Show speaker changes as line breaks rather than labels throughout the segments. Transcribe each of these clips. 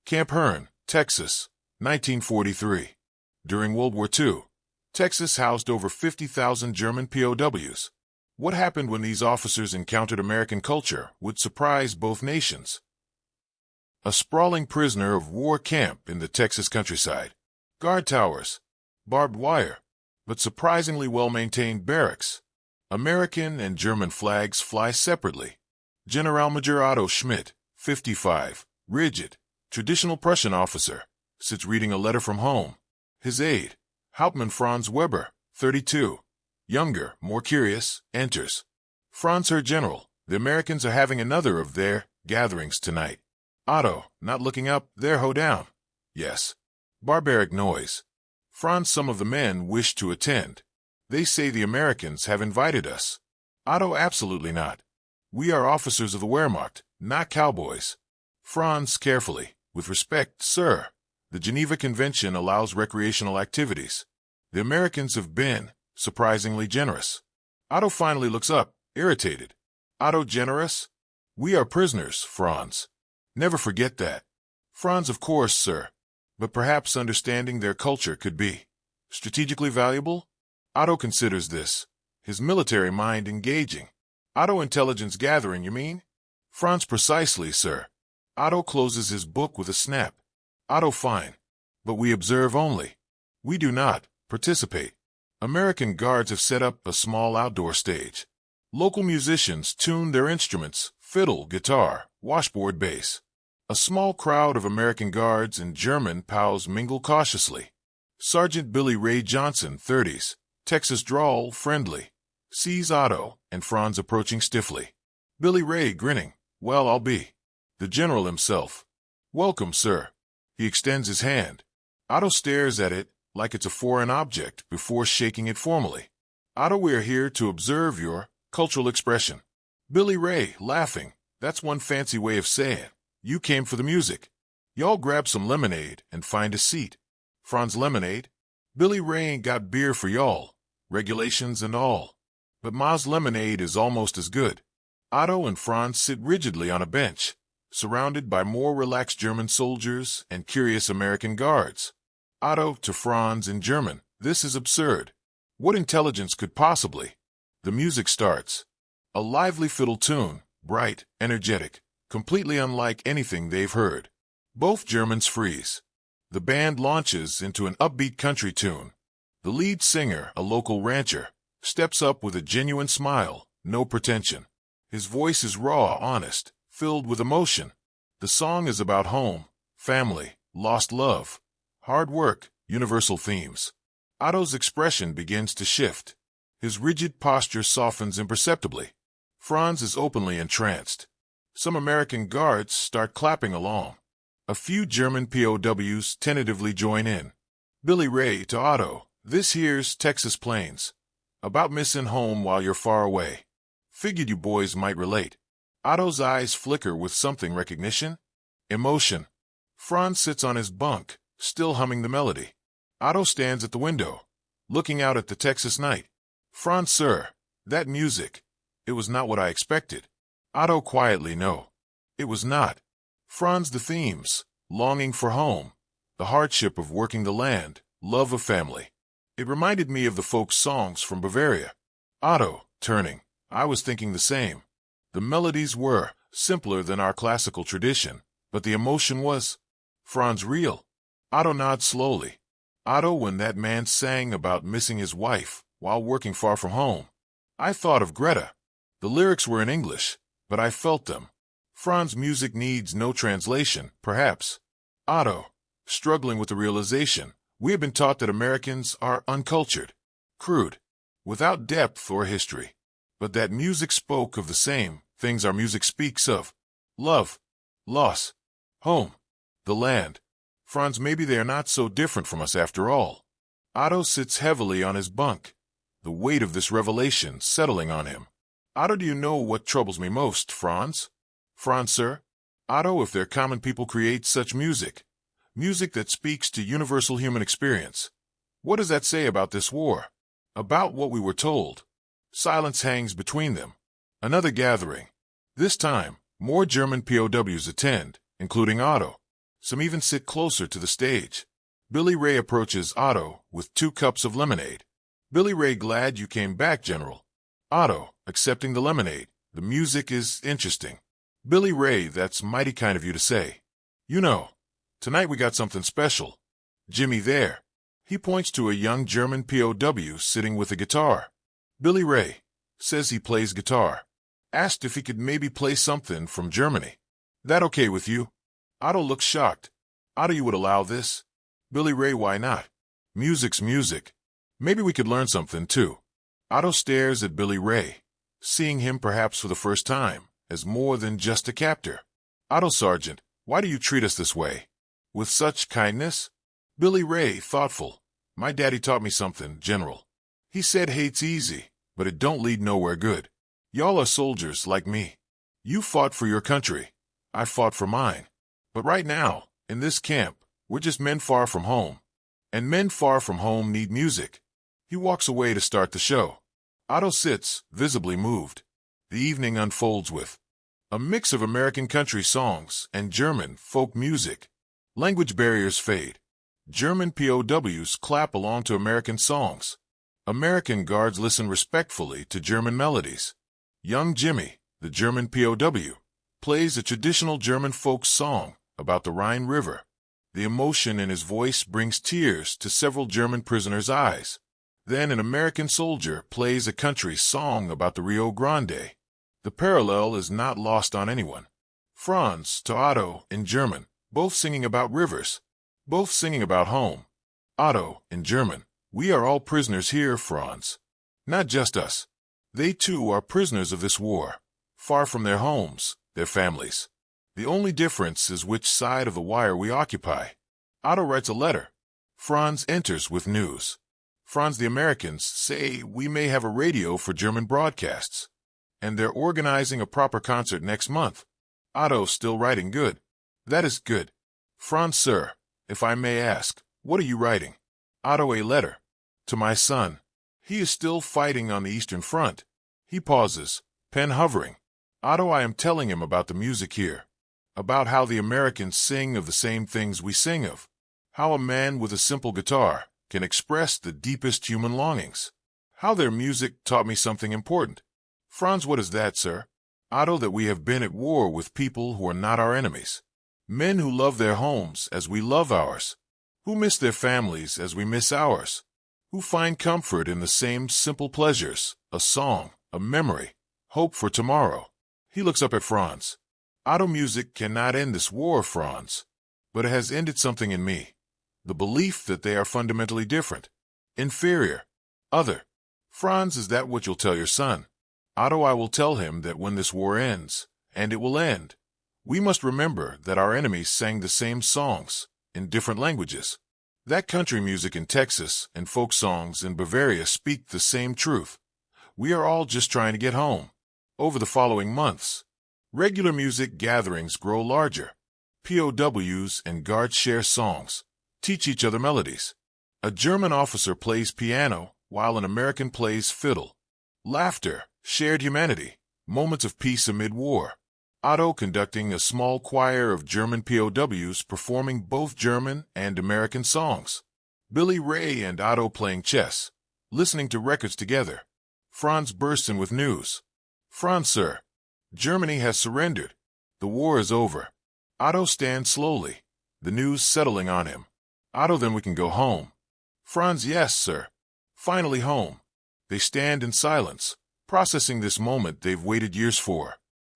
Camp Hearne, Texas, 1943. During World War II, Texas housed over 50,000 German POWs. What happened when these officers encountered American culture would surprise both nations. A sprawling prisoner of war camp in the Texas countryside. Guard towers, barbed wire, but surprisingly well-maintained barracks. American and German flags fly separately. Generalmajor Otto Schmidt, 55, rigid, traditional Prussian officer, sits reading a letter from home. His aide, Hauptmann Franz Weber, 32, younger, more curious, enters. Franz, Herr General, the Americans are having another of their gatherings tonight. Otto, not looking up, they're Hoedown. Yes. Barbaric noise. Franz, some of the men wish to attend. They say the Americans have invited us. Otto, absolutely not. We are officers of the Wehrmacht, not cowboys. Franz, carefully, with respect, sir. The Geneva Convention allows recreational activities. The Americans have been surprisingly generous. Otto finally looks up, irritated. Otto, generous? We are prisoners, Franz. Never forget that. Franz, of course, sir. But perhaps understanding their culture could be strategically valuable? Otto considers this, his military mind engaging. Otto, intelligence gathering, you mean? Franz, precisely, sir. Otto closes his book with a snap. Otto, fine. But we observe only. We do not participate. American guards have set up a small outdoor stage. Local musicians tune their instruments, fiddle, guitar, washboard, bass. A small crowd of American guards and German POWs mingle cautiously. Sergeant Billy Ray Johnson, 30s, Texas drawl, friendly, sees Otto and Franz approaching stiffly. Billy Ray, grinning, well, I'll be. The general himself. Welcome, sir. He extends his hand. Otto stares at it like it's a foreign object before shaking it formally. Otto, we are here to observe your cultural expression. Billy Ray, laughing, that's one fancy way of saying you came for the music. Y'all grab some lemonade and find a seat. Franz, lemonade? Billy Ray ain't got beer for y'all, regulations and all. But Ma's lemonade is almost as good. Otto and Franz sit rigidly on a bench, surrounded by more relaxed German soldiers and curious American guards. Otto to Franz in German, this is absurd. What intelligence could possibly? The music starts. A lively fiddle tune, bright, energetic, completely unlike anything they've heard. Both Germans freeze. The band launches into an upbeat country tune. The lead singer, a local rancher, steps up with a genuine smile, no pretension. His voice is raw, honest, filled with emotion. The song is about home, family, lost love, hard work, universal themes. Otto's expression begins to shift. His rigid posture softens imperceptibly. Franz is openly entranced. Some American guards start clapping along. A few German POWs tentatively join in. Billy Ray to Otto, this here's Texas Plains. About missing home while you're far away. Figured you boys might relate. Otto's eyes flicker with something recognition. Emotion. Franz sits on his bunk, still humming the melody. Otto stands at the window, looking out at the Texas night. Franz, sir, that music, it was not what I expected. Otto quietly, no. It was not. Franz, the themes, longing for home, the hardship of working the land, love of family. It reminded me of the folk songs from Bavaria. Otto, turning, I was thinking the same. The melodies were simpler than our classical tradition, but the emotion was, Franz, real. Otto nods slowly. Otto, when that man sang about missing his wife while working far from home, I thought of Greta. The lyrics were in English, but I felt them. Franz, music needs no translation, perhaps. Otto, struggling with the realization, we have been taught that Americans are uncultured, crude, without depth or history. But that music spoke of the same things our music speaks of. Love, loss, home, the land. Franz, maybe they are not so different from us after all. Otto sits heavily on his bunk, the weight of this revelation settling on him. Otto, do you know what troubles me most, Franz? Franz, sir? Otto, if their common people create such music, music that speaks to universal human experience, what does that say about this war? About what we were told? Silence hangs between them. Another gathering. This time, more German POWs attend, including Otto. Some even sit closer to the stage. Billy Ray approaches Otto with 2 cups of lemonade. Billy Ray, glad you came back, General. Otto, accepting the lemonade. The music is interesting. Billy Ray, that's mighty kind of you to say. You know, tonight we got something special. Jimmy there. He points to a young German POW sitting with a guitar. Billy Ray says he plays guitar. Asked if he could maybe play something from Germany. That okay with you? Otto looks shocked. Otto, you would allow this? Billy Ray, why not? Music's music. Maybe we could learn something too. Otto stares at Billy Ray, seeing him perhaps for the first time as more than just a captor. Otto, Sergeant, why do you treat us this way? With such kindness? Billy Ray, thoughtful. My daddy taught me something, General. He said hate's easy, but it don't lead nowhere good. Y'all are soldiers like me. You fought for your country. I fought for mine. But right now, in this camp, we're just men far from home. And men far from home need music. He walks away to start the show. Otto sits, visibly moved. The evening unfolds with a mix of American country songs and German folk music. Language barriers fade. German POWs clap along to American songs. American guards listen respectfully to German melodies. Young Jimmy, the German POW, plays a traditional German folk song about the Rhine River. The emotion in his voice brings tears to several German prisoners' eyes. Then an American soldier plays a country song about the Rio Grande. The parallel is not lost on anyone. Franz to Otto in German, both singing about rivers, both singing about home. Otto in German, we are all prisoners here, Franz. Not just us. They too are prisoners of this war, far from their homes, their families. The only difference is which side of the wire we occupy. Otto writes a letter. Franz enters with news. Franz, the Americans say we may have a radio for German broadcasts, and they're organizing a proper concert next month. Otto still writing good. That is good. Franz, sir, if I may ask, what are you writing? Otto, a letter. To my son. He is still fighting on the Eastern Front. He pauses, pen hovering. Otto, I am telling him about the music here. About how the Americans sing of the same things we sing of. How a man with a simple guitar can express the deepest human longings. How their music taught me something important. Franz, what is that, sir? Otto, that we have been at war with people who are not our enemies. Men who love their homes as we love ours. Who miss their families as we miss ours. Who find comfort in the same simple pleasures, a song, a memory, hope for tomorrow. He looks up at Franz. Otto, music cannot end this war, Franz. But it has ended something in me. The belief that they are fundamentally different. Inferior. Other. Franz, is that what you'll tell your son? Otto, I will tell him that when this war ends, and it will end, we must remember that our enemies sang the same songs, in different languages. That country music in Texas and folk songs in Bavaria speak the same truth. We are all just trying to get home. Over the following months, regular music gatherings grow larger. POWs and guards share songs, teach each other melodies. A German officer plays piano while an American plays fiddle. Laughter, shared humanity, moments of peace amid war. Otto conducting a small choir of German POWs performing both German and American songs. Billy Ray and Otto playing chess, listening to records together. Franz bursts in with news. Franz, sir, Germany has surrendered. The war is over. Otto stands slowly, the news settling on him. Otto, then we can go home. Franz, yes, sir. Finally home. They stand in silence, processing this moment they've waited years for.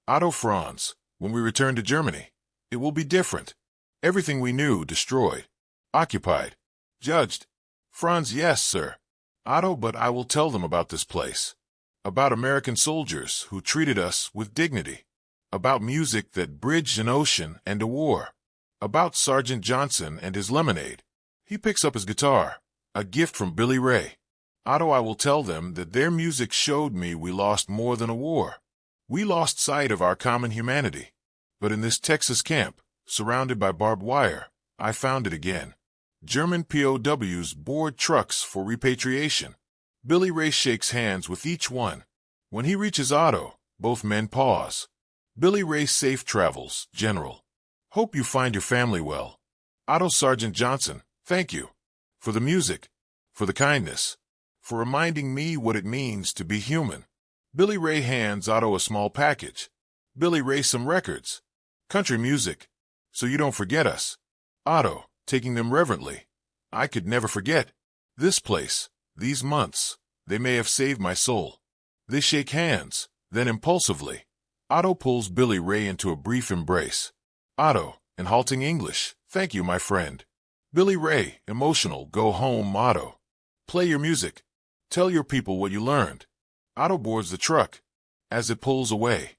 Otto, Franz, when we return to Germany, it will be different. Everything we knew destroyed, occupied, judged. Franz, yes, sir. Otto, but I will tell them about this place. About American soldiers who treated us with dignity. About music that bridged an ocean and a war. About Sergeant Johnson and his lemonade. He picks up his guitar, a gift from Billy Ray. Otto, I will tell them that their music showed me we lost more than a war. We lost sight of our common humanity. But in this Texas camp, surrounded by barbed wire, I found it again. German POWs board trucks for repatriation. Billy Ray shakes hands with each one. When he reaches Otto, both men pause. Billy Ray, safe travels, General. Hope you find your family well. Otto Sergeant Johnson, thank you. For the music, for the kindness, for reminding me what it means to be human. Billy Ray hands Otto a small package. Billy Ray some records. Country music. So you don't forget us. Otto, taking them reverently. I could never forget. This place, these months, they may have saved my soul. They shake hands, then impulsively, Otto pulls Billy Ray into a brief embrace. Otto, in halting English, thank you, my friend. Billy Ray, emotional, go home, Otto. Play your music. Tell your people what you learned. Otto boards the truck. As it pulls away,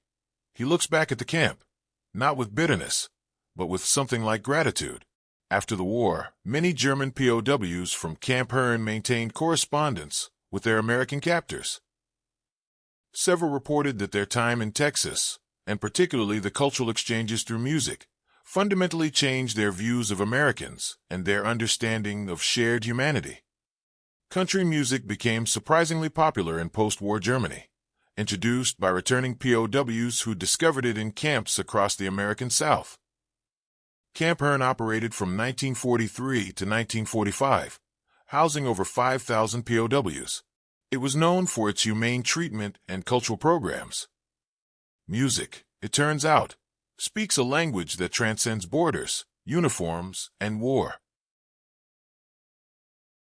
he looks back at the camp, not with bitterness, but with something like gratitude. After the war, many German POWs from Camp Hearne maintained correspondence with their American captors. Several reported that their time in Texas, and particularly the cultural exchanges through music, fundamentally changed their views of Americans and their understanding of shared humanity. Country music became surprisingly popular in post-war Germany, introduced by returning POWs who discovered it in camps across the American South. Camp Hearne operated from 1943 to 1945, housing over 5,000 POWs. It was known for its humane treatment and cultural programs. Music, it turns out, speaks a language that transcends borders, uniforms, and war.